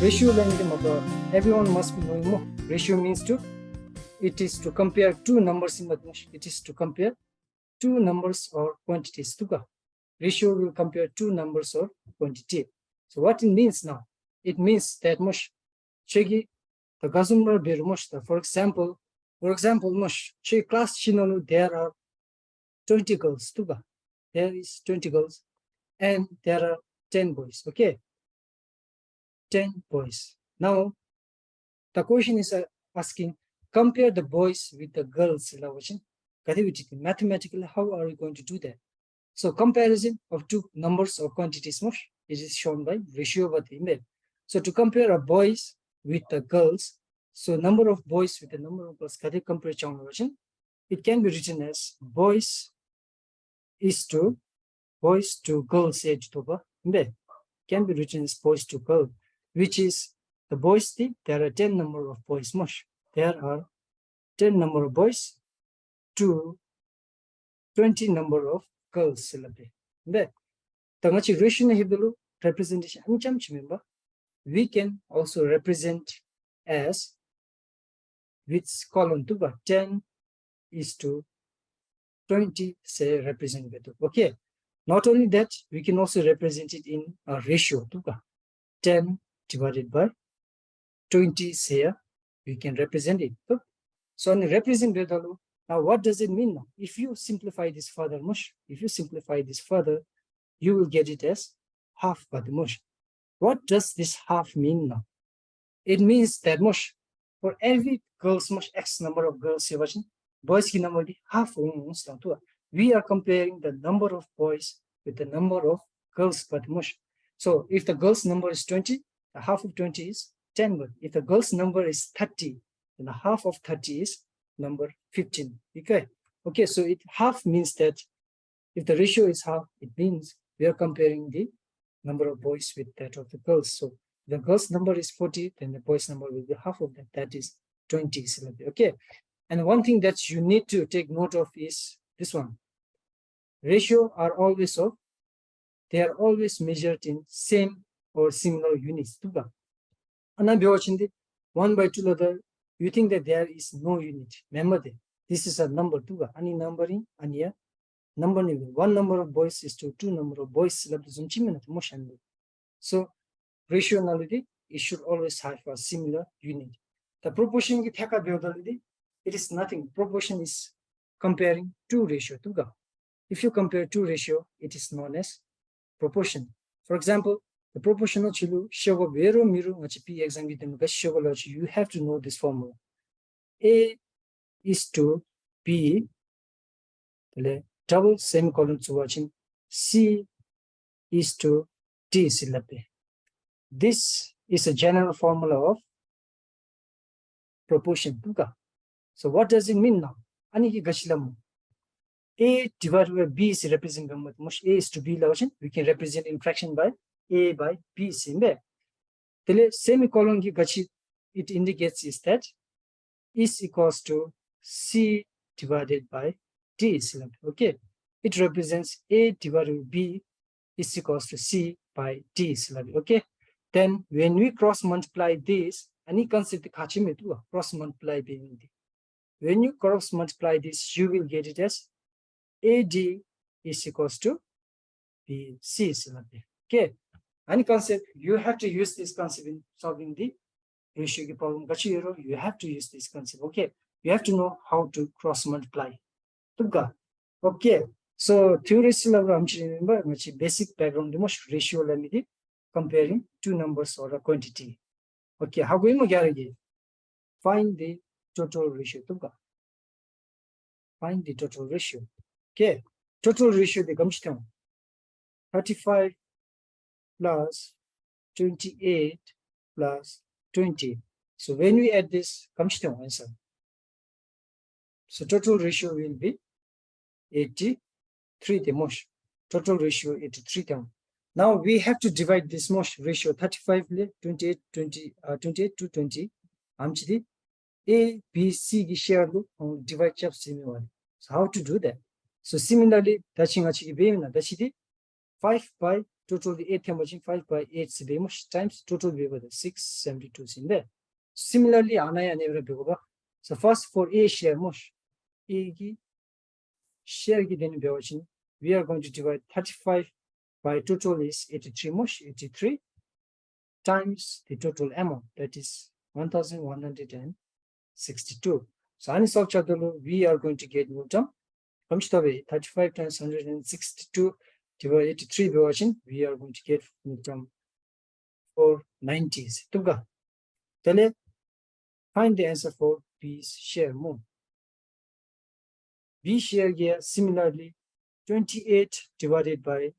Ratio language everyone must be knowing more. Ratio means it is to compare two numbers in mathematics. It is to compare two numbers or quantities. Ratio will compare two numbers or quantity. So what it means now? It means that much chegi the gazumber bermushta. For example, mush class chinolu there are 20 girls. There is 20 girls and there are 10 boys. Okay. 10 boys. Now the question is asking, compare the boys with the girls. Mathematically, how are you going to do that? So comparison of two numbers or quantities is shown by ratio of the email. So to compare a boys with the girls, so number of boys with the number of girls, it can be written as boys to girls age can be written as boys to girl, which is the boys there are 10 number of boys there are 10 number of boys to 20 number of girls representation we can also represent as which column 10 is to 20 say represent okay. Not only that, we can also represent it in a ratio 10 divided by 20 say we can represent it. So on represent now what does it mean now? If you simplify this further, you will get it as half by the mush. What does this half mean now? It means that mush for every girls x number of girls boys ki number half we are comparing the number of boys with the number of girls but mush. So if the girls number is 20, the half of 20 is 10. But if the girls number is 30, then the half of 30 is number 15. Okay, so it half means that if the ratio is half, it means we are comparing the number of boys with that of the girls. So the girls number is 40, then the boys number will be half of that. That is 20. Okay. And one thing that you need to take note of is this one. Ratio are always they are always measured in same or similar units. One by two other, you think that there is no unit. Remember that this is a number any numbering and number one number of boys is to two number of boys. So rationality, it should always have a similar unit. The proportion it is nothing. Proportion is comparing two ratio. If you compare two ratio, it is known as proportion. For example, the proportional chilu shogo vero miru p exam you have to know this formula. A is to B double semicolon to watching C is to D silabe. This is a general formula of proportion. So what does it mean now? A divided by B is represented by A is to B. We can represent in fraction by A by B. Semicolon it indicates is that is equals to C divided by D. Okay. It represents A divided by B is equals to C by D. Okay. Then when we cross multiply this, any concept cross multiply when you cross multiply this, you will get it as AD is equals to BC. Okay. Any concept, you have to use this concept in solving the ratio problem. You have to use this concept. Okay. You have to know how to cross multiply. Okay. So theoretical remember basic background ratio comparing two numbers or a quantity. Okay. How going to find the total ratio. Find the total ratio. Okay. Total ratio becomes 35 plus 28 plus 20. So when we add this, comes to answer. So total ratio will be 83 the most. Total ratio 83 term. Now we have to divide this most ratio 35 28 to 20. A, B, C share divide so how to do that? So similarly, 5 by total the 8 watching 5 by 8 times total be 672 in there. Similarly, anaya never be. So first for A share mush, A share then be watching. We are going to divide 35 by total is 83 mush, 83 times the total amount, that is 1162. So unsolved chadolo, we are going to get Newton. 35 times 162 divided 83 by watching, we are going to get Newton 490s. Tell find the answer for B share more. B share here similarly 28 divided by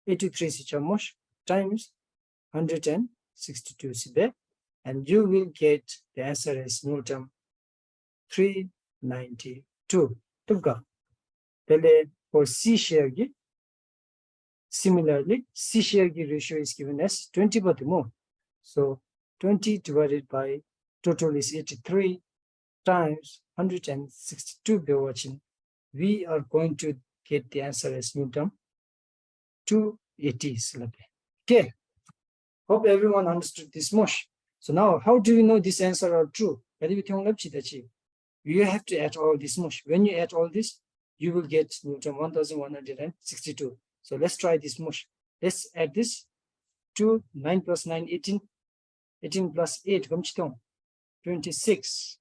83 times 162 there, and you will get the answer as Newton 392. For C share, similarly, C share ratio is given as 20 but more. So 20 divided by total is 83 times 162 by watching. We are going to get the answer as Newton 280. Okay. Hope everyone understood this much. So now, how do we know this answer are true? You have to add all this much. When you add all this, you will get Newton 1162. So let's try this much. Let's add this to 9 plus 9, 18. 18 plus 8, 26.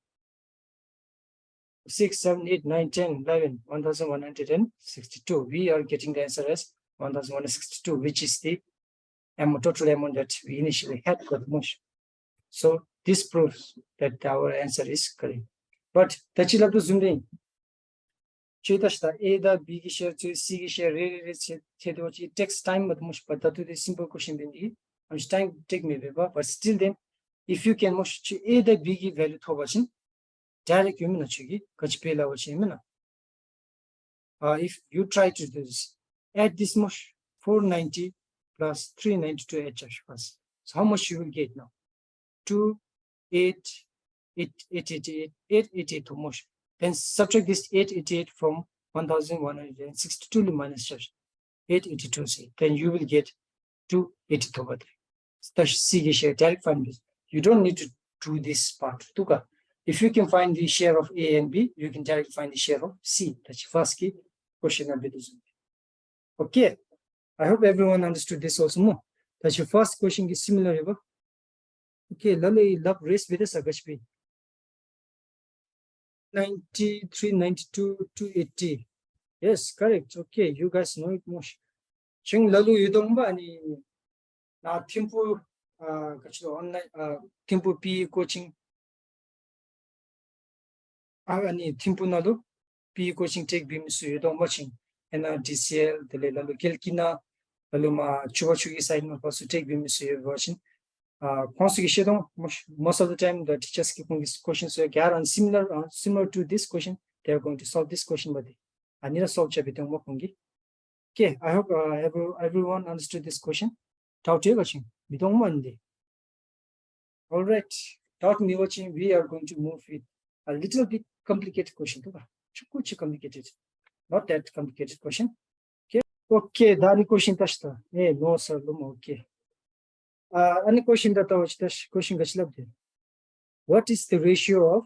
6, 7, 8, 9, 10, 11, 1162. We are getting the answer as 1162, which is the total amount that we initially had for the motion. So this proves that our answer is correct. But Tachila to zoom in. Chetashta A the B share to C share it takes time, but that to the simple question then time take me, but still then if you can much A the B value to watching direct human if you try to do this, add this much 490 plus 392 first. So how much you will get now? 888 much. Then subtract this 888 from 1162 minus 882. Then you will get 282 over 3. Share direct find this. You don't need to do this part. If you can find the share of A and B, you can directly find the share of C. That's the first key question. Okay. I hope everyone understood this also more. That's your first question is similar. Okay, Lali love race with us agachpi. 93, 92, 280. Yes, correct. Okay, you guys know it more. Ching Lalu Yudongba ani na Timpu online Timpu P coaching. Ani Timpu Nalu P coaching take beam so you don't watching. And DCL, the Lalu Kelkina, Aluma Chuachugi side also take beam so you're watching. Most of the time the teachers keeping this question so and similar to this question, they are going to solve this question, but I need to solve chabitung. Okay, I hope everyone understood this question. All right, without me watching, we are going to move with a little bit complicated question. Complicated, not that complicated question. Okay, the question tashta. No sir, okay. Any question that I question what is the ratio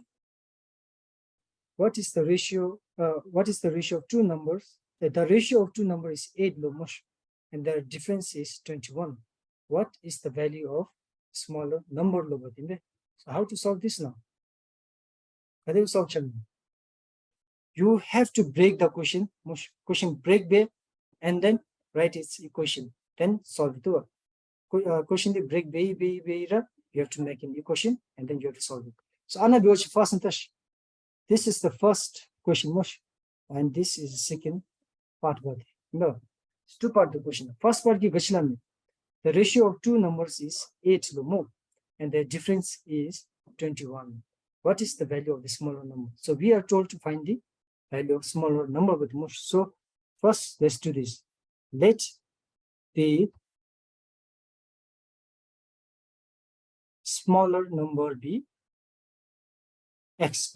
of two numbers? The ratio of two numbers is 8 lomosh, and the difference is 21. What is the value of smaller number? So how to solve this now? You have to break the question break there, and then write its equation, then solve it. Question the break you have to make an equation and then you have to solve it. So Anna first and this is the first question and this is the second part. No, it's two part of the question. First part the ratio of two numbers is 8 more and the difference is 21. What is the value of the smaller number? So we are told to find the value of smaller number with most. So first let's do this. Let the smaller number be x.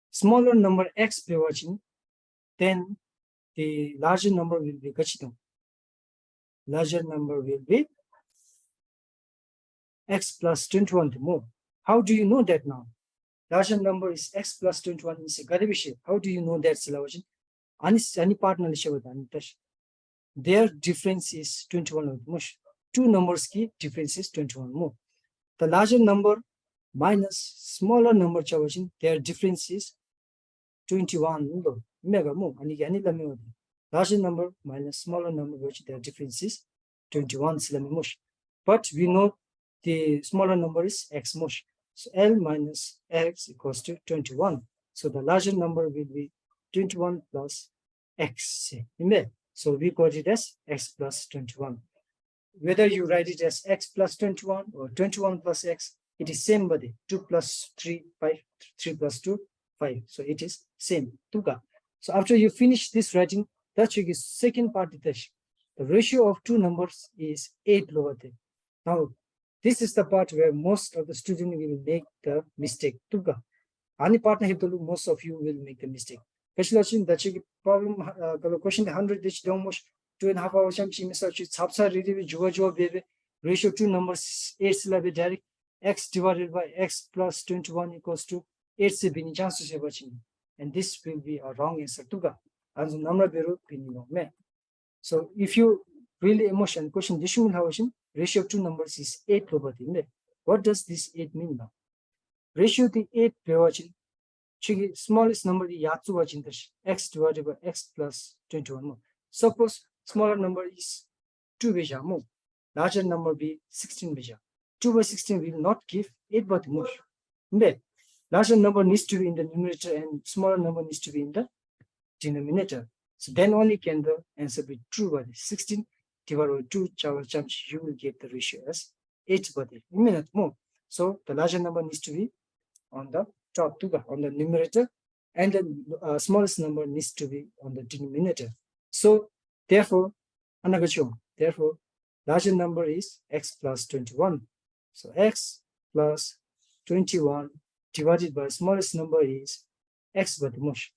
Smaller number x be watching, then the larger number will be larger number will be x plus 21 more. How do you know that now? Larger number is x plus 21 is a garibishi. How do you know that Silavajin? Any partner their difference is 21 mush. Two numbers key difference is 21 more. The larger number minus smaller number chavajin, their difference is 21 mega more. And larger number minus smaller number, which their difference is 21 mush. But we know the smaller number is x mush. So L minus x equals to 21. So the larger number will be 21 plus x. So we got it as x plus 21. Whether you write it as x plus 21 or 21 plus x, it is same body. 2 plus 3, 5, 3 plus 2, 5. So it is same. So after you finish this writing, that's your second part. The ratio of two numbers is 8 lower there. Now, this is the part where most of the students will make the mistake. Any partner, most of you will make the mistake. Especially that's the problem. Question 100 which don't much 2.5 hours. Ratio two numbers is 8 direct x divided by x plus 21 equals to 8 chances. And this will be a wrong answer. So if you really emotion question this ratio of two numbers is 8. What does this 8 mean now? Ratio the 8 smallest number is x divided by x plus 21. Suppose smaller number is 2 beja more. Larger number be 16 beja. 2 by 16 will not give 8 but more. Larger number needs to be in the numerator and smaller number needs to be in the denominator. So then only can the answer be true. But 16 divided by 2 you will get the ratio as 8 but a minute more. So the larger number needs to be on the top on the numerator, and the smallest number needs to be on the denominator. So therefore, larger number is x plus 21. So x plus 21 divided by smallest number is x but mush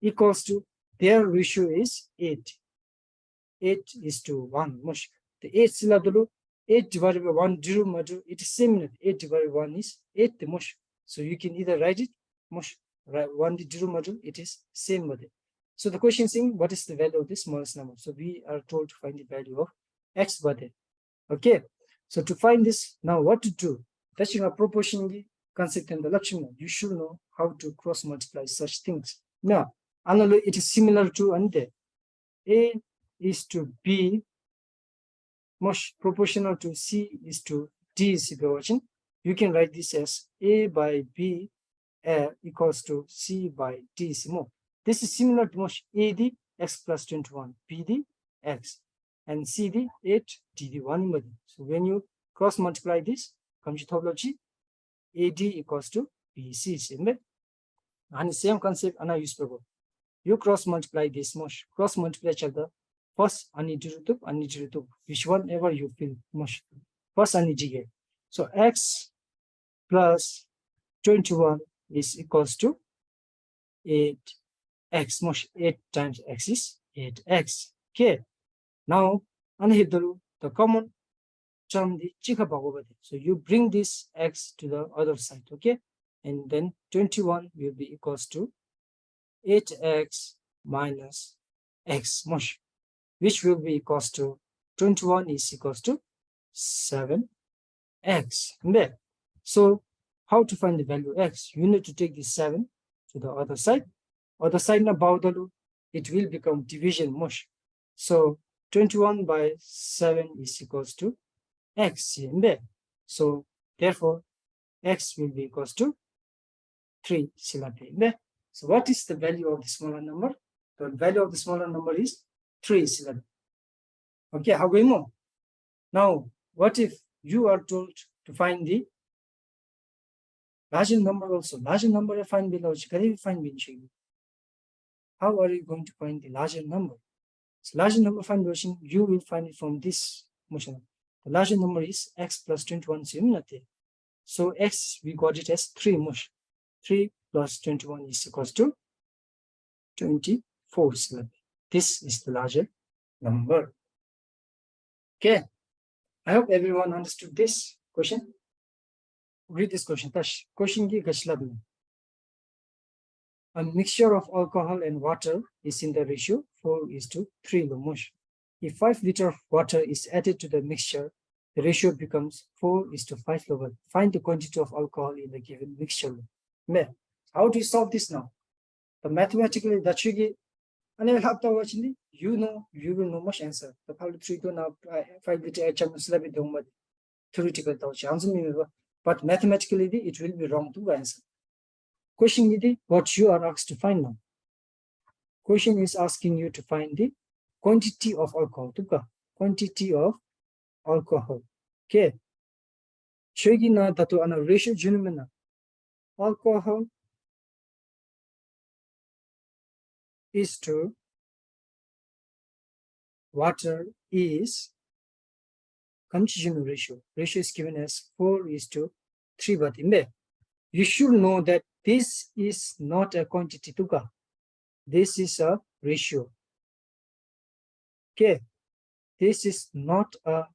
equals to their ratio is 8. 8 is to 1 mush. The 8 syllable 8 divided by 1 0 it is same. 8 divided by 1 is 8 the mush. So you can either write it mush, right? 1 0 it is same with it. So the question is saying what is the value of the smallest number? So we are told to find the value of x but it. Okay. So to find this, now what to do? Touching a proportionally concept in the Lakshmana, you should know how to cross multiply such things. Now, it is similar to ante. A is to B, much proportional to C is to D is equation. You can write this as A by B equals to C by D is more. This is similar to much A D x plus 21, B D x, and C D 8, D D 1. So when you cross multiply this, comes topology A D equals to B C. And the same concept ana use program. You cross multiply this much. Cross multiply each other. First derivative, which one ever you feel much. First get. So x plus 21 is equals to 8x much. 8 times x is 8x. Okay. Now the common term the so you bring this x to the other side, okay? And then 21 will be equals to 8x minus x much, which will be equals to 21 is equals to 7x. So how to find the value x? You need to take this 7 to the other side. Other side na baudalu, it will become division much. So 21 by 7 is equals to x. So therefore x will be equals to 3. So what is the value of the smaller number? The value of the smaller number is 3. Okay, how we move? Now, what if you are told to find the larger number also? Larger number find below. How are you going to find the larger number? So larger number find version, you will find it from this motion. The larger number is x plus 21. So x, we got it as 3 mush. 3 plus 21 is equals to 24. This is the larger number. Okay, I hope everyone understood this question. Read this question. Tash, question ki gachlab. A mixture of alcohol and water is in the ratio 4:3 lomosh. If 5 liters of water is added to the mixture, the ratio becomes 4:5 level. Find the quantity of alcohol in the given mixture. How do you solve this now? The mathematically that you you will know much answer. The probably 3 to now 5 liter theoretical but mathematically it will be wrong to answer. Question is what you are asked to find now. Question is asking you to find the quantity of alcohol. Quantity of alcohol. Okay. Shogi na datu ana ratio junumena. Alcohol is to water is constitutional ratio. Ratio is given as 4:3. But you should know that this is not a quantity. This is a ratio. Okay. This is not a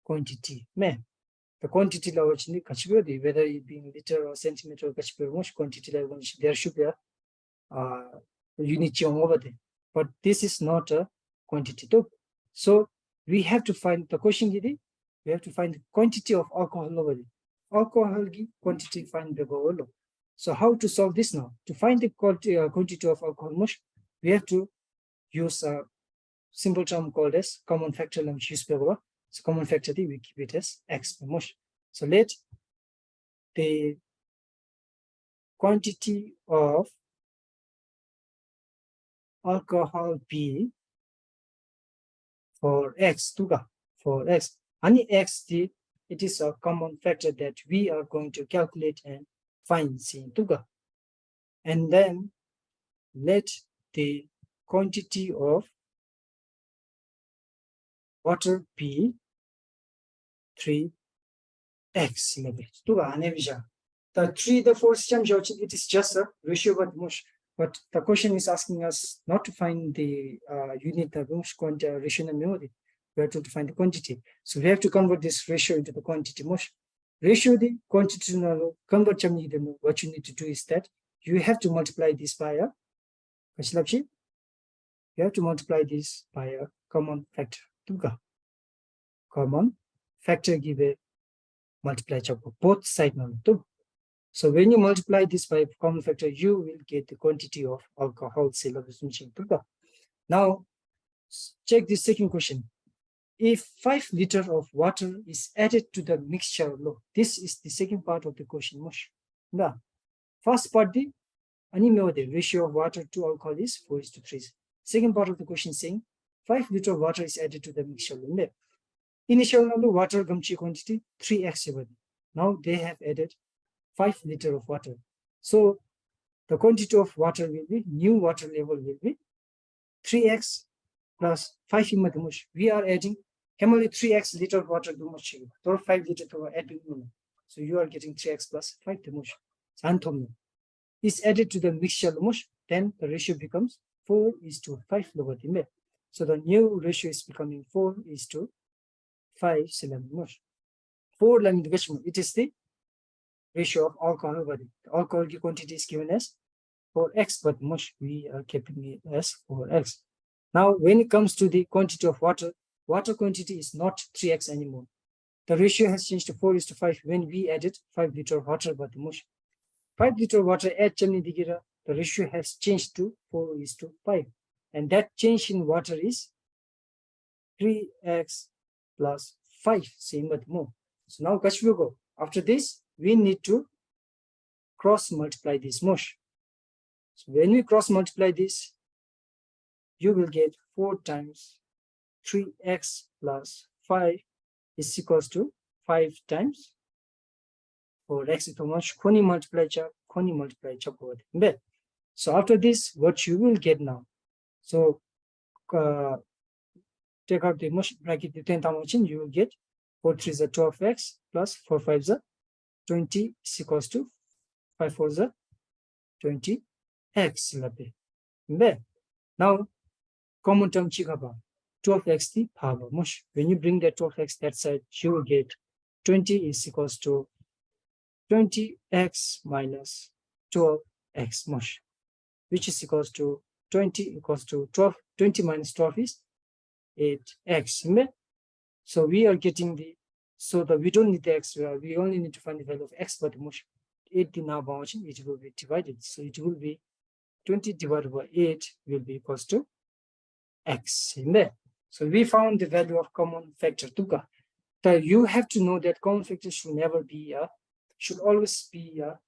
quantity. The quantity whether it be in liter or centimeter, most quantity there should be a unit over there. But this is not a quantity. So we have to find the question. We have to find the quantity of alcohol over there. Alcohol quantity find the goal. So how to solve this now? To find the quantity of alcohol, we have to use a simple term called as common factor. So common factor we keep it as x. So let the quantity of alcohol be for x. For x. Any x it is a common factor that we are going to calculate and find and then let the quantity of water be 3x. The 3, the 4 system, it is just a ratio, but the question is asking us not to find the unit of ratio. We have to find the quantity. So we have to convert this ratio into the quantity. Ratio the quantity convert what you need to do is that you have to multiply this by a common factor. Common factor give a multiply both sides. So when you multiply this by common factor, you will get the quantity of alcohol. Now check this second question. If 5 liters of water is added to the mixture, this is the second part of the question. First part, the ratio of water to alcohol is 4:3. Second part of the question saying 5 liters of water is added to the mixture. Initial water quantity 3x. Now they have added 5 liters of water. So the quantity of water will be, new water level will be 3x plus 5. We are adding 3x liter of water or 5 liters to add. So you are getting 3x plus 5 is added to the mixture, then the ratio becomes 4:5. So the new ratio is becoming 4:5. 4 it is the ratio of alcohol. The alcohol quantity is given as 4x, but we are keeping it as 4x. Now, when it comes to the quantity of water, water quantity is not 3x anymore. The ratio has changed to 4:5 when we added 5 liters of water, but 5 liters of water add the ratio has changed to 4:5. And that change in water is 3x plus 5, same but more. So now go. After this, we need to cross multiply this mush. So when we cross multiply this, you will get 4 times 3x plus 5 is equals to 5 times 4x. So after this, what you will get now? So take out the mush bracket, the 10,000, you will get 4 3 is 12x plus 4 5 is 20 is equals to 5 4 is 20x. Now, common term 2 12x the power mush. When you bring that 12x that side, you will get 20 is equals to 20x minus 12x mush, which is equals to 20 equals to 12. 20 minus 12 is 8x. So we are getting the, so that we don't need the x, we only need to find the value of x, but mush 8 now it will be divided. So it will be 20 divided by 8 will be equals to x in there. So we found the value of common factor tuka. So you have to know that common factor should never be should always be a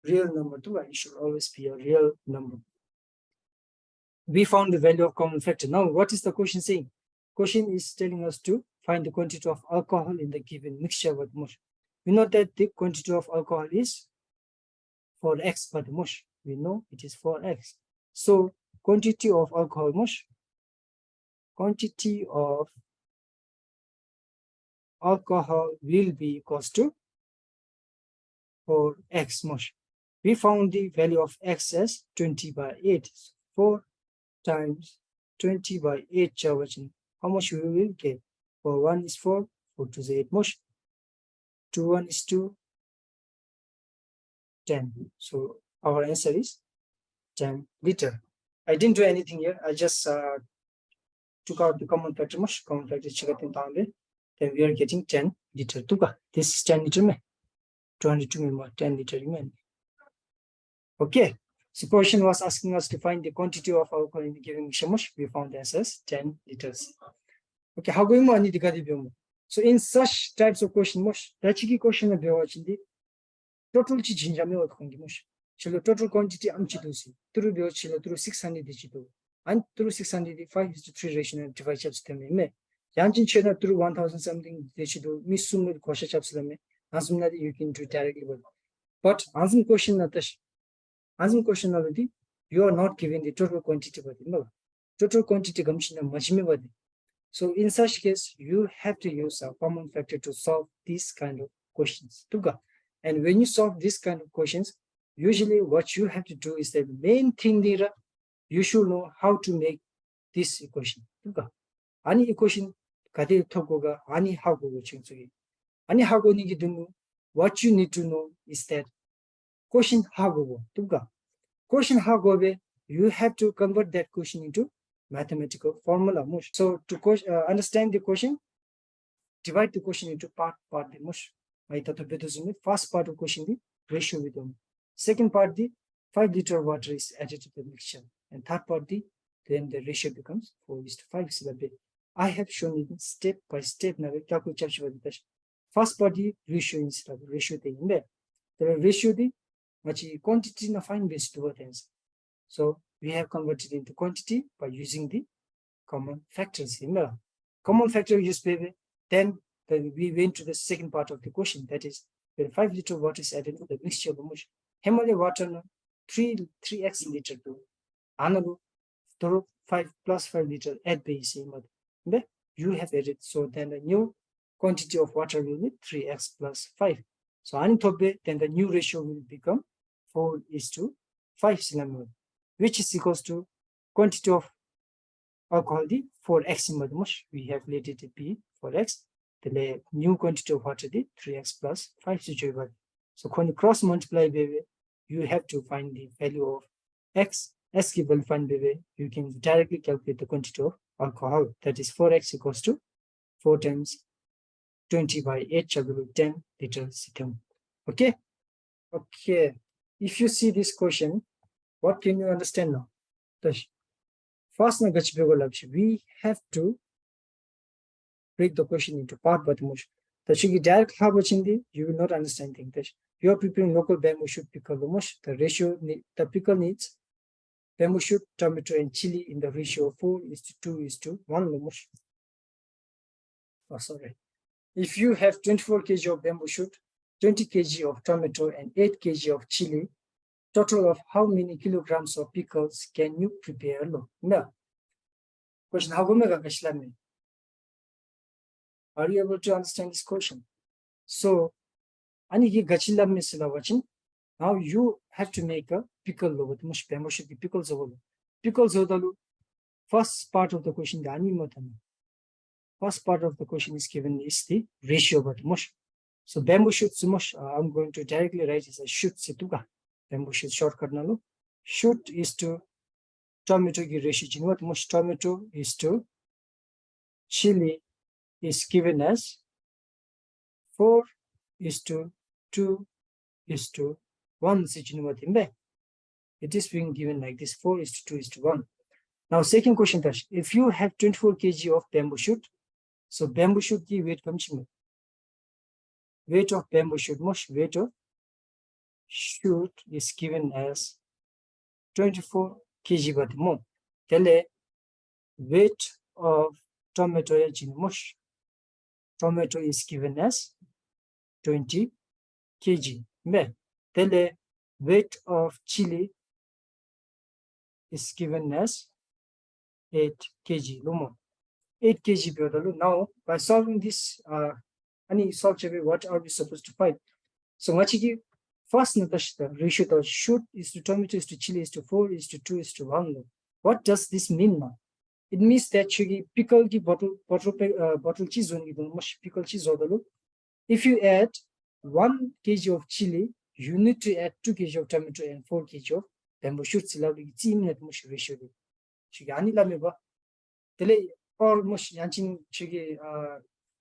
real number too. It should always be a real number. We found the value of common factor. Now, what is the question saying? Question is telling us to find the quantity of alcohol in the given mixture with mush. We know that the quantity of alcohol is 4x per the mush. We know it is 4x. So quantity of alcohol mush, quantity of alcohol will be equals to 4x mush. We found the value of x as 20 by 8. 4 times 20 by 8 chavachin. How much we will get? For 1 is 4, 4 to the 8 mush. 2 1 is 2, 10. So our answer is 10 liter. I didn't do anything here. I just took out the common factor mush. Common factor is then we are getting 10 liter. This is 10 liter. 22 more 10 liter. Okay. So question was asking us to find the quantity of alcohol in the given mixture mush. We found the answer as 10 liters. Okay, how going on? So in such types of question mush, that's the question of the total mush. Total quantity through 600 and through 600 5 is to 3 ratio and divide chaps them. Yanjin chena through 1000 something they should do misum with kosha chaps them. Answer you can do directly. But answer question Answer question already, you are not given the total quantity. Total quantity comes in a. So in such case, you have to use a common factor to solve these kind of questions. And when you solve this kind of questions, usually what you have to do is the main thing there, you should know how to make this equation. Any equation, ani how what you need to know is that question how go. Question how go, you have to convert that question into mathematical formula. So to understand the question, divide the question into part the mush. First part of question the ratio with them. Second part the 5 liter water is added to the mixture. And third part then the ratio becomes 4:5. I have shown it step by step now. First part the ratio is ratio thing in there. The ratio the quantity na find based to things. So we have converted into quantity by using the common factors. Common factor use baby. Then we went to the second part of the question. That is when 5 liter water is added to the mixture of mush. Hemale water no 3x liter to another 5 plus 5 liter add base. You have added. So then the new quantity of water will be 3x plus 5. So then the new ratio will become 4:5, which is equals to quantity of alcohol the 4x in mush. We have let it be 4x. The new quantity of water the 3x plus 5. So when you cross multiply, baby, you have to find the value of x. As given find, baby, you can directly calculate the quantity of alcohol. That is 4x equals to 4 times 20 by 8 shall be 10 liters. Okay. Okay. If you see this question, what can you understand now? First, we have to break the question into part by mush. The direct you will not understand things. You are preparing local bamboo shoot pickle the mush. The ratio the pickle needs bamboo shoot, tomato, and chili in the ratio of 4:2:1 the mush. Oh, sorry. If you have 24 kg of bamboo shoot, 20 kg of tomato, and 8 kg of chili, total of how many kilograms of pickles can you prepare? No. Question how are you able to understand this question? So, now you have to make a pickle. Bamboo shoot pickles. Pickles first part of the question, first part of the question is given is the ratio but mush. So bamboo shoots mush. I'm going to directly write as a shoot situga. Bamboo shoot shortcut nalu. Shoot is to tomato gi ratio. You know what mush tomato is to chili is given as 4:2:1. It is being given like this 4:2:1. Now, second question, Tash. If you have 24 kg of bamboo shoot, so bamboo shoot the weight comes in. Weight of bamboo shoot, most weight of shoot is given as 24 kg but more. Tell weight of tomato mush. Tomato is given as 20 kg. Tell weight of chili is given as 8 kg. 8 kg. Now, by solving this, what are we supposed to find? So, first, the ratio of shoot is to tomato is to chili is to 4:2:1. What does this mean now? It means that pickle bottle cheese pickle cheese. If you add 1 kg of chili, you need to add 2 kg of tomato and 4 kg of bamboo shoots. Ratio. Or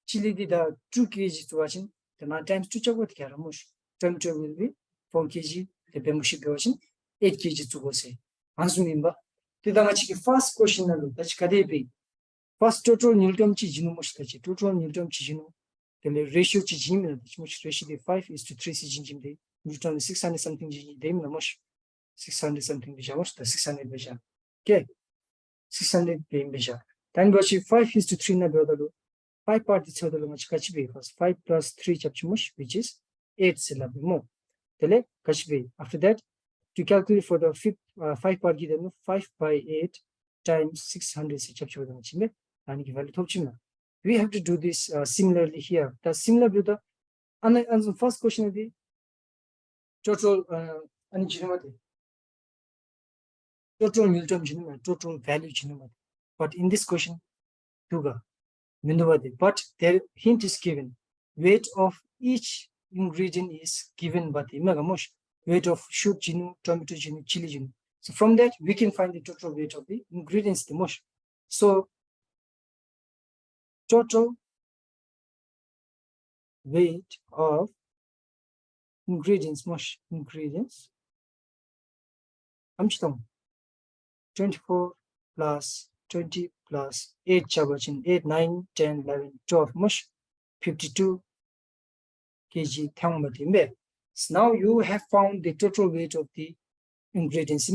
chili did 2 kg to watching, the 9 times 2 chocolate caramush. Tomato will be 4 kg, the bamboo shoot 8 kg to go say. Answer the first question that's Kadebi. First total Newton Chijino Mustachi, total Newton Chijino, the ratio Chijim, which ratio 5:3 Chijim, Newton 600 something Jim, Mush 600 something Bijamush, the 600 Bija. Okay, 600 being Bija. Then was 5:3 Nabodo, 5 parts of the Lumachkachi because 5 plus 3 Chapchimush, which is 8 syllable more. Tele Kashbi. After that, to calculate for the 5 part given 5 by 8 times 600 and give value. We have to do this similarly here. The similar with the first question of the total total Newton total value. But in this question, but their hint is given. Weight of each ingredient is given by the Megamosh. Weight of shoot genu, tomato genu, chili genu. So from that, we can find the total weight of the ingredients the most. So total weight of ingredients, most ingredients. 24 plus 20 plus 8 chabachin, 8, 9, 10, 11, 12, mush 52 kg thangmatimbe. So now you have found the total weight of the ingredients.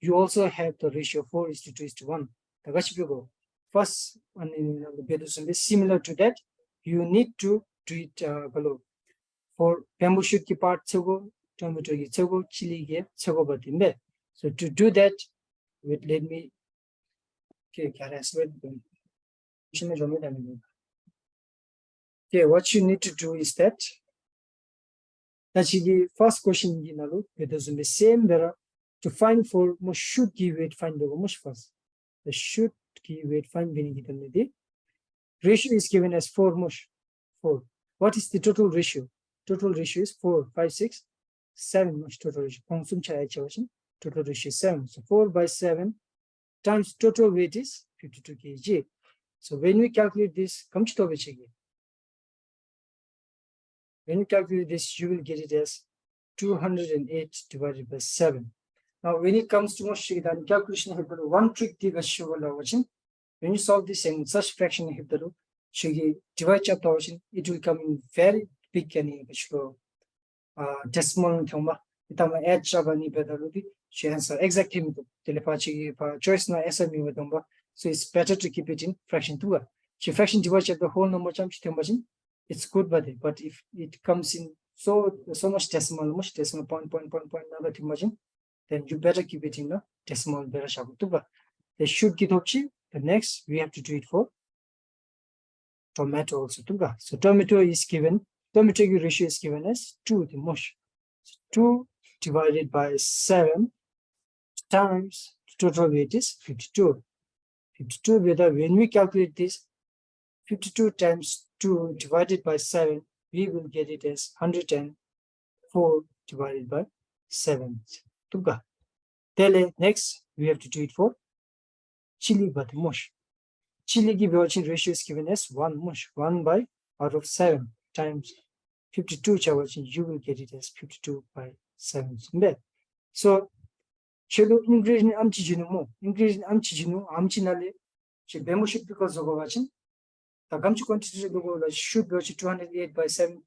You also have the ratio 4:2:1. First one in the similar to that, you need to do it below. For bamboo shoot ki part chogo, tomato ki chogo, chili ki chogo batimbe. So to do that, let me okay, what you need to do is that the first question is the same there to find for most should give weight find the most first. The should give weight find the ratio is given as 4 mush 4. What is the total ratio? Total ratio is 4, 5, 6, 7 much total ratio. Total ratio is 7. So 4 by 7 times total weight is 52 kg. So when we calculate this, when you calculate this, you will get it as 208 divided by 7. Now, when it comes to calculation, one trick when you solve this in such fraction, divide it will come in very big decimal. Add answer exactly choice na so it's better to keep it in fraction 2. Fraction divide the whole number it's good, but if it comes in so much decimal point, then you better keep it in the decimal. They should get the next we have to do it for tomato also. So tomato is given, tomato ratio is given as 2 the mush. So 2 divided by 7 times total weight is 52. 52 when we calculate this 52 times 2 divided by 7, we will get it as 104 divided by 7. Next, we have to do it for chili but mush. Chili give ratio is given as 1 mush, 1 by out of 7 times 52 you will get it as 52 by 7. So, chelo ingredient amchijinu bemushit because of watching. The gamchi quantity should be 208 by 7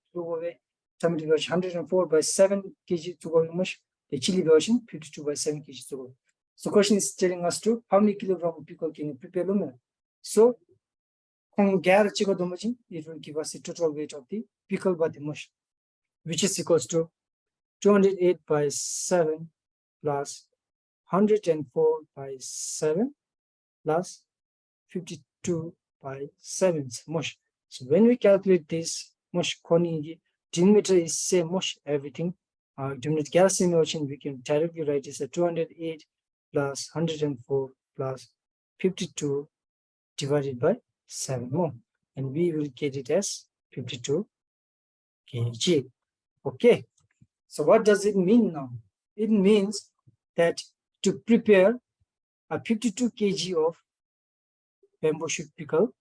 somebody 104 by 7 kg to go mush. The chili version 52 by 7 kg to go. So question is telling us to how many kilogram of pickle can you prepare lumen. So it will give us the total weight of the pickle by the mush, which is equals to 208 by 7 plus 104 by 7 plus 52 by 7 mush. So when we calculate this mush, denominator is same mush everything. Denominator calcium we can directly write is a 208 plus 104 plus 52 divided by 7 more, and we will get it as 52 kg. Okay, so what does it mean now? It means that to prepare a 52 kg of bamboo shoot pickle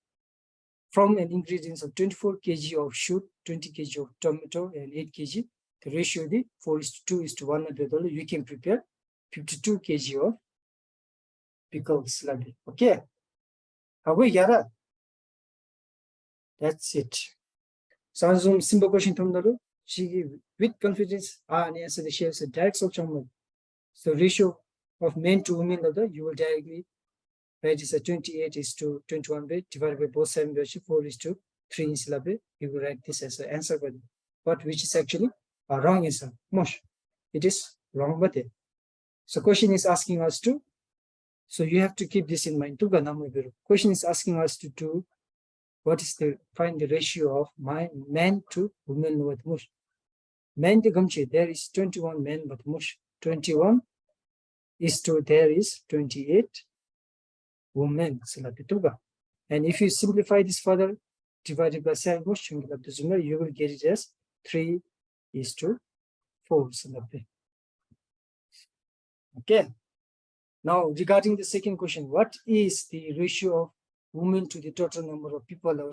from an ingredients of 24 kg of shoot, 20 kg of tomato, and 8 kg, the ratio is 4:2:1. You can prepare 52 kg of pickles. Okay, that's it. So, some simple question she with confidence answer the shares a direct so ratio of men to women you will directly write is a 28:21 divided by both 7 4:3 you will write this as an answer, but which is actually a wrong answer. It is wrong, but so question is asking us to, so you have to keep this in mind. Question is asking us to do what is find the ratio of man to women with mush. Man the gamchi, there is 21 men but mush. 21 is to there is 28 women. And if you simplify this further, divided by 7 mush, you will get it as 3:4. Okay. Now regarding the second question, what is the ratio of women to the total number of people?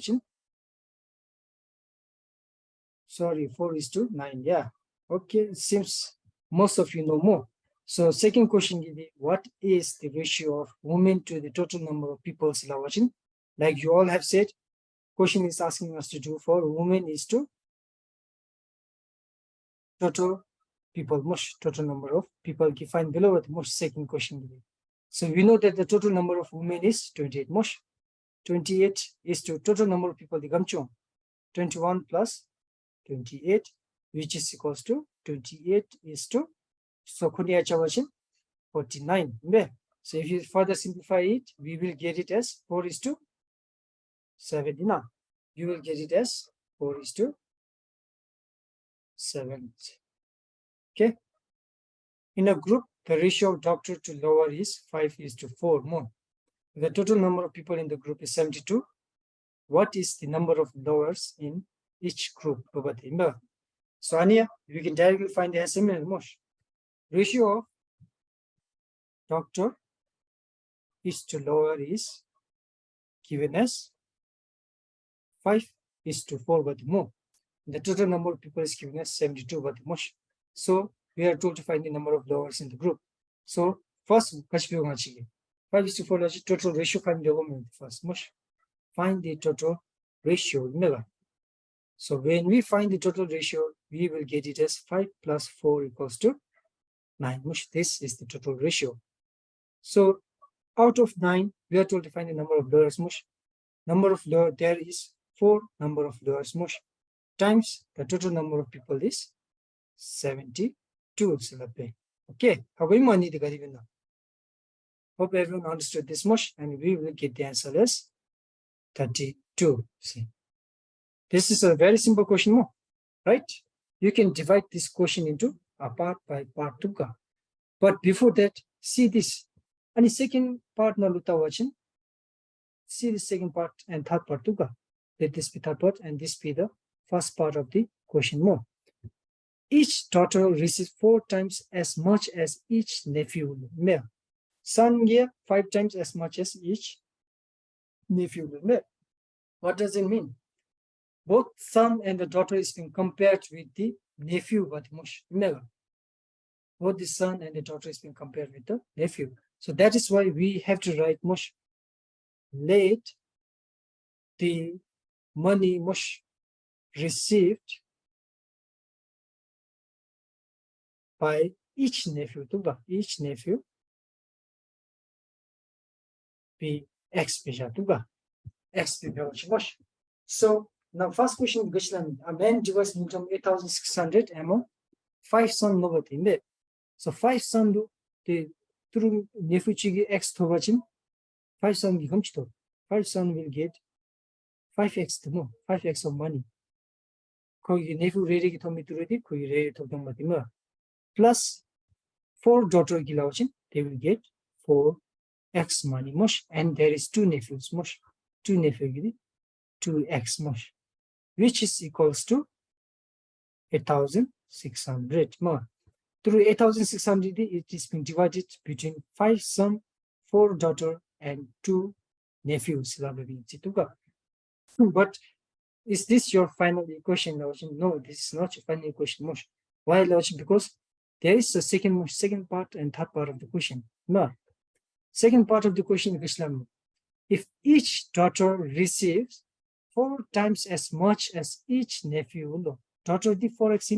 Sorry, 4:9. Yeah. Okay, it seems most of you know more. So second question is, what is the ratio of women to the total number of people? Like you all have said, question is asking us to do for women is to total people, total number of people. Find below with second question. So we know that the total number of women is 28. 28 is to total number of people. The gamchon 21 plus 28, which is equals to 28 is to so 49. So if you further simplify it, we will get it as 4:7. You will get it as 4:7. Okay. In a group, the ratio of doctor to lower is 5:4 more. The total number of people in the group is 72. What is the number of lowers in each group? So Ania, we can directly find the answer. Ratio of doctor is to lower is given as 5:4, but more. The total number of people is given as 72, but more. So we are told to find the number of lowers in the group. So first, 5:4 total ratio find the woman first. Find the total ratio. So when we find the total ratio, we will get it as 5 plus 4 equals to 9. This is the total ratio. So out of 9, we are told to find the number of lowers. Number of lower, there is 4 number of lowers times the total number of people is 72. Okay, hope everyone understood this much, and we will get the answer as 32. See, this is a very simple question, right? You can divide this question into a part by part. But before that, see this. And the second part, see the second part and third part. let this be third part and this be the first part of the question more. Each daughter receives 4 times as much as each nephew male. Son get 5 times as much as each nephew male. What does it mean? Both son and the daughter is being compared with the nephew but mush male. Both the son and the daughter is being compared with the nephew. So that is why we have to write mush. Let the money mush received by each nephew to each nephew be X bija to X mush. So now first question a man divides income 8,600 among 5 son novotimbe. So 5 son do the through nephew chigi X tovachin 5 son becomes to 5 son will get 5x to no 5x of money. Kogi nephew ready to me to ready, kogi ready to them plus 4 daughter gilawachin, they will get 4x money mush, and there is 2 nephews mush, 2 nephew 2x mush, which is equals to 8,600 more. Through 8,600, it is being divided between 5 son, 4 daughter, and 2 nephews. But is this your final equation? No, this is not your final equation. Why? Because there is a second part and third part of the question. No. Second part of the question is if each daughter receives 4 times as much as each nephew, daughter the 4x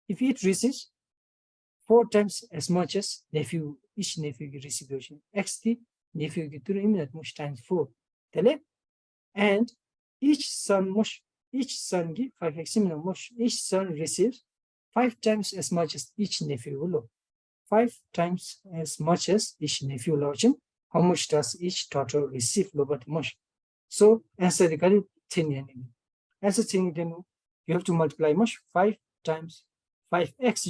if it receives 4 times as much as nephew, each nephew receives x the nephew times 4. And each son give 5x each son receives 5 times as much as each nephew. 5 times as much as each nephew. How much does each daughter receive? So answer the correct thing. Answer thing then you have to multiply 5 times 5x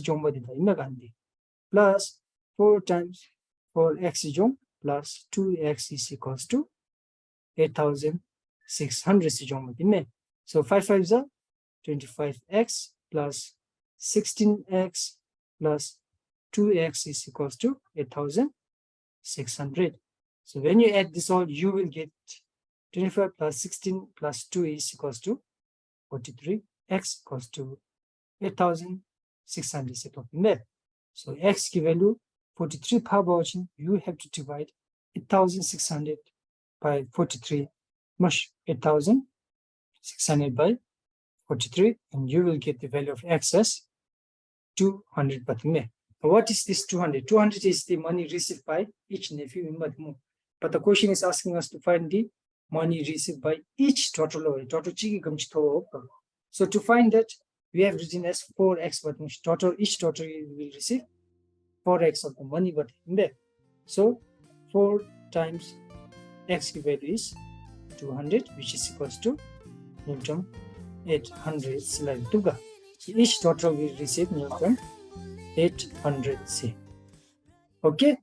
plus 4 times 4x plus 2x is equals to 8,600. So 5 5s are 25x plus 16x plus 2x is equals to 8,600. So when you add this all, you will get 25 plus 16 plus 2 is equals to 43. X equals to 8,600. So x की value 43 power you have to divide 8,600 by 43 mush 8,600 by 43 and you will get the value of x as 200. What is this 200? 200 is the money received by each nephew in Madmu. But the question is asking us to find the money received by each daughter. So to find that, we have written as 4x, but each daughter will receive 4x of the money, but in there. So 4 times x value is 200, which is equals to 800 slide tuga. Each daughter will receive 800 C. Okay,